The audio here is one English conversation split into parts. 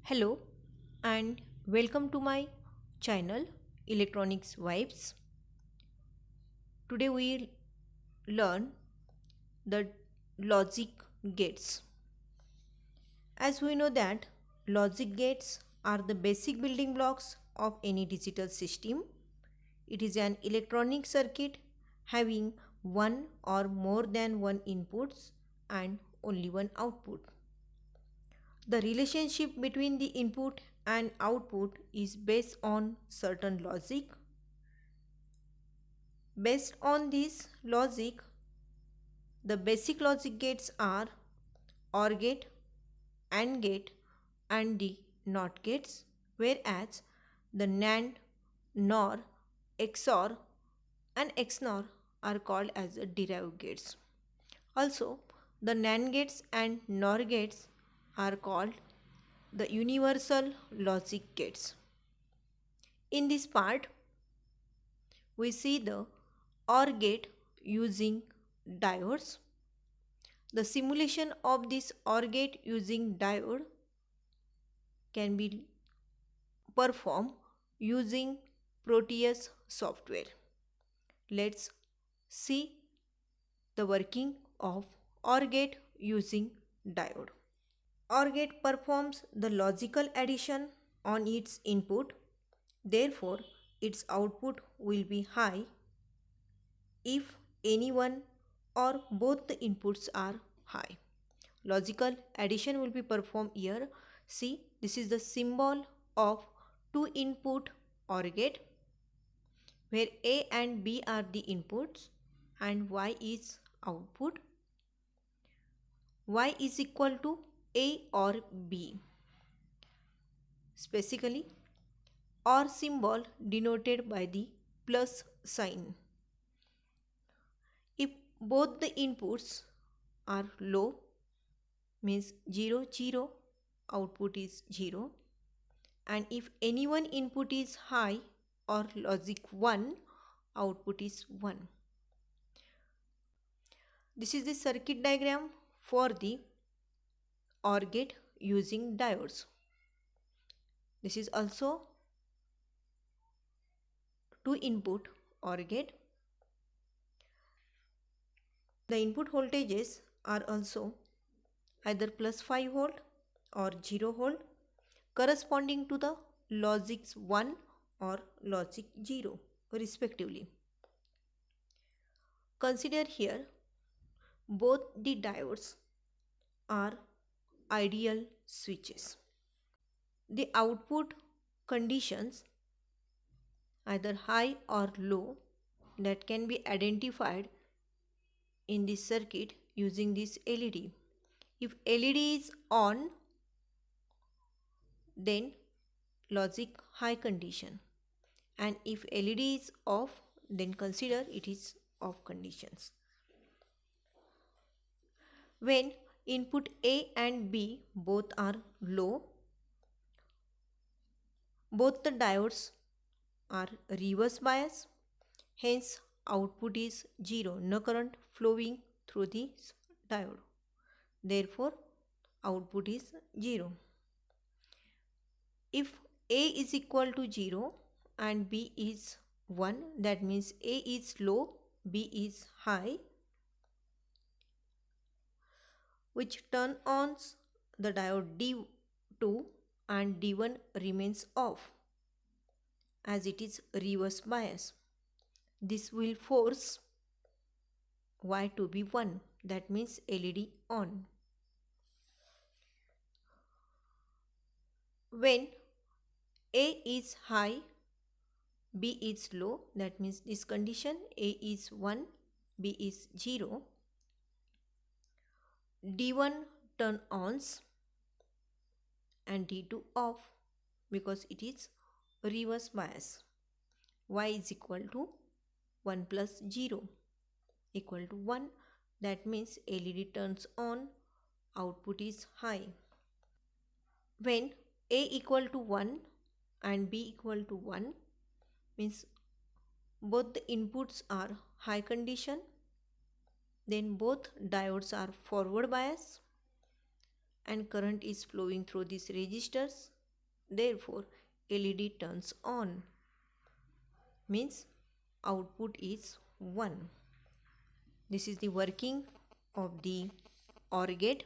Hello and welcome to my channel Electronics Vibes. Today we learn the logic gates. As we know that logic gates are the basic building blocks of any digital system. It is an electronic circuit having one or more than one inputs and only one output. The relationship between the input and output is based on certain logic. Based on this logic, the basic logic gates are OR gate, AND gate, and the NOT gates, whereas the NAND, NOR, XOR, and XNOR are called as derived gates. Also, the NAND gates and NOR gates are called the universal logic gates. In this part, we see the OR gate using diodes. The simulation of this OR gate using diode can be performed using Proteus software. Let's see the working of OR gate using diode. OR gate performs the logical addition on its input. Therefore, its output will be high if any one or both the inputs are high. Logical addition will be performed here. See, this is the symbol of two input OR gate where A and B are the inputs and Y is output. Y is equal to A or B. Specifically, OR symbol denoted by the plus sign. If both the inputs are low, means 0 0, output is 0, and if any one input is high or logic 1, output is 1. This is the circuit diagram for the OR gate using diodes. This is also two input OR gate. The input voltages are also either plus 5 volt or 0 volt corresponding to the logics 1 or logic 0 respectively. Consider here both the diodes are ideal switches. The output conditions either high or low that can be identified in this circuit using this LED. If LED is on, then logic high condition, and if LED is off, then consider it is off conditions. When input A and B both are low, both the diodes are reverse bias, hence output is 0, no current flowing through this diode. Therefore, output is 0. If A is equal to 0 and B is 1, that means A is low, B is high, which turn on the diode D2 and D1 remains off as it is reverse bias. This will force Y to be 1, that means LED on. When A is high, B is low, that means this condition A is 1, B is 0. D1 turn ons and D2 off because it is reverse bias. Y is equal to 1 plus 0 equal to 1, that means LED turns on, output is high. When A equal to 1 and B equal to 1 means both the inputs are high condition, then both diodes are forward bias and current is flowing through these resistors Therefore, LED turns on, means output is 1. This is the working of the OR gate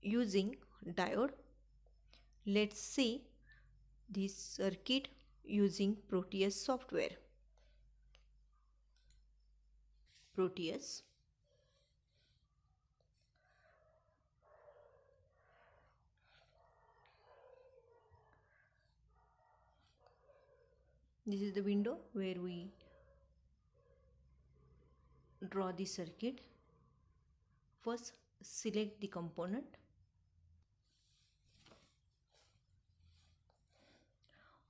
using diode. Let's see this circuit using Proteus software. Proteus. This is the window where we draw the circuit. First, select the component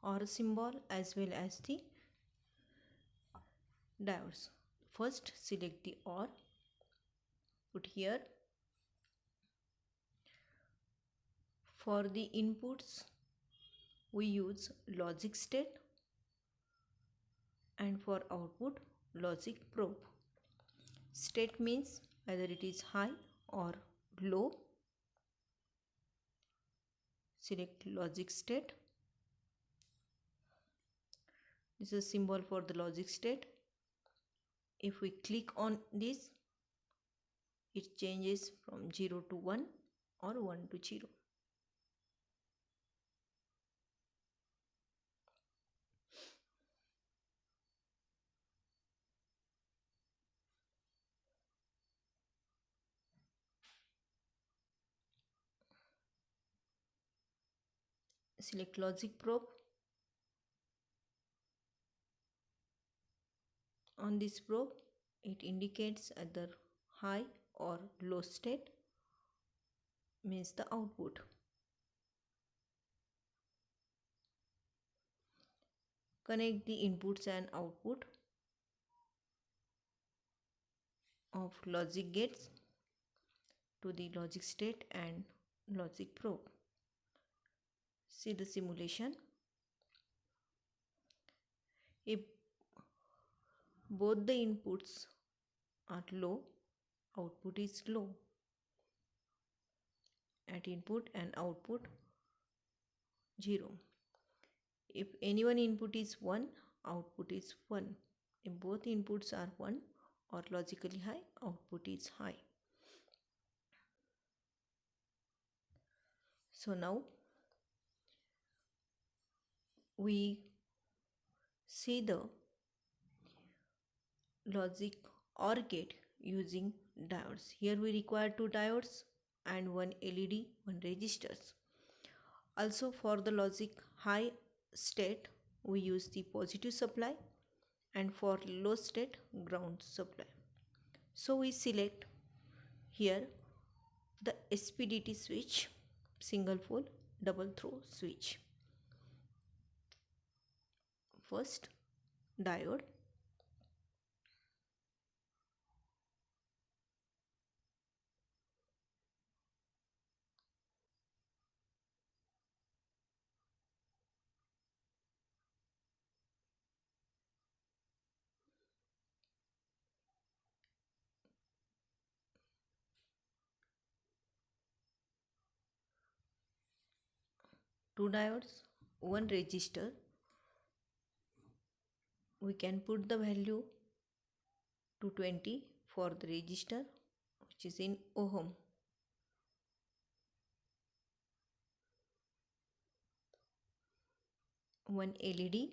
or symbol as well as the diodes. First, select the OR, put here. For the inputs, we use logic state, and for output, logic probe. State means whether it is high or low. Select logic state. This is a symbol for the logic state. If we click on this, it changes from 0 to 1 or 1 to 0. Select logic probe. On this probe, it indicates either high or low state, means the output. Connect the inputs and output of logic gates to the logic state and logic probe. See the simulation. If both the inputs are low, output is low. At input and output 0. If any one input is 1, output is 1. If both inputs are 1 or logically high, output is high. So now we see the logic OR gate using diodes. Here we require 2 diodes and 1 LED, 1 resistors. Also for the logic high state, we use the positive supply, and for low state, ground supply. So we select here the SPDT switch, single pole double throw switch. First, diode. Two diodes, one resistor. We can put the value to 20 for the resistor, which is in ohm. One LED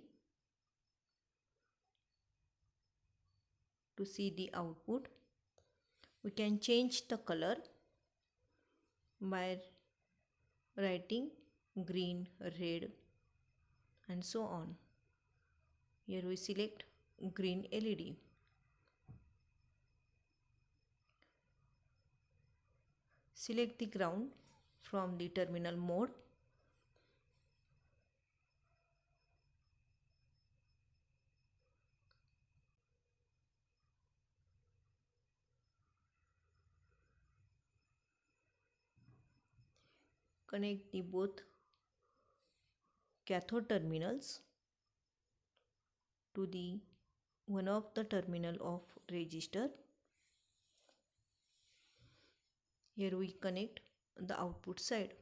to see the output. We can change the color by writing green, red, and so on. Here we select green LED. Select the ground from the terminal mode. Connect the both cathode terminals to the one of the terminal of resistor. Here we connect the output side.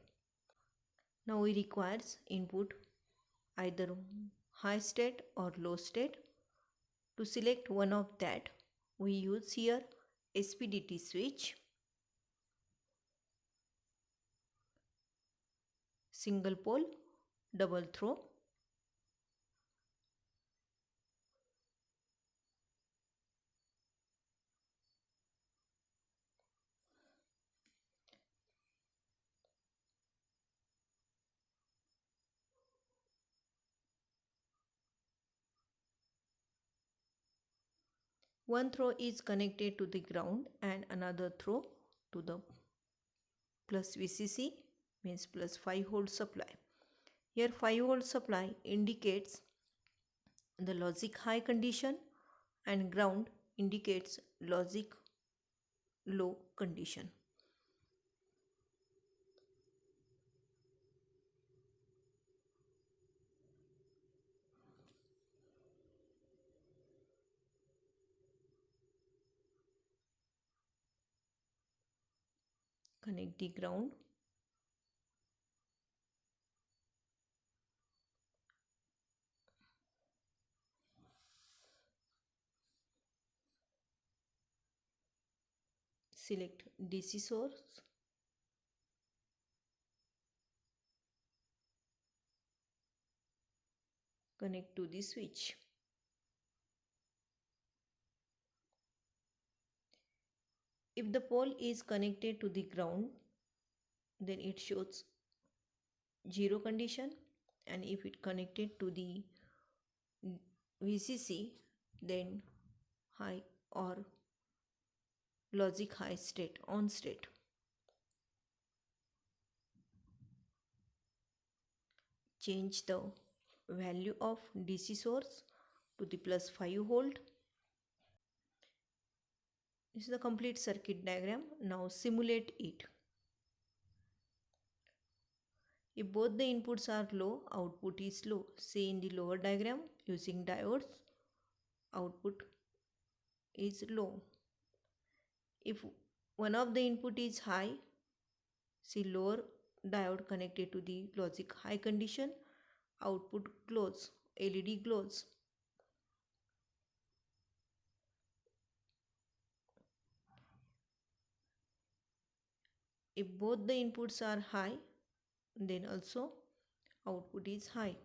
Now we requires input either high state or low state. To select one of that, we use here SPDT switch, single pole, double throw. One throw is connected to the ground and another throw to the plus VCC, means plus 5 volt supply. Here 5 volt supply indicates the logic high condition and ground indicates logic low condition. Connect the ground. Select DC source. Connect to the switch. If the pole is connected to the ground, then it shows zero condition, and if it connected to the VCC, then high or logic high state, on state. Change the value of DC source to the plus 5 volt. This is the complete circuit diagram. Now simulate it. If both the inputs are low, output is low. See in the lower diagram, using diodes, output is low. If one of the input is high, see lower diode connected to the logic high condition, output glows, LED glows. If both the inputs are high, then also output is high.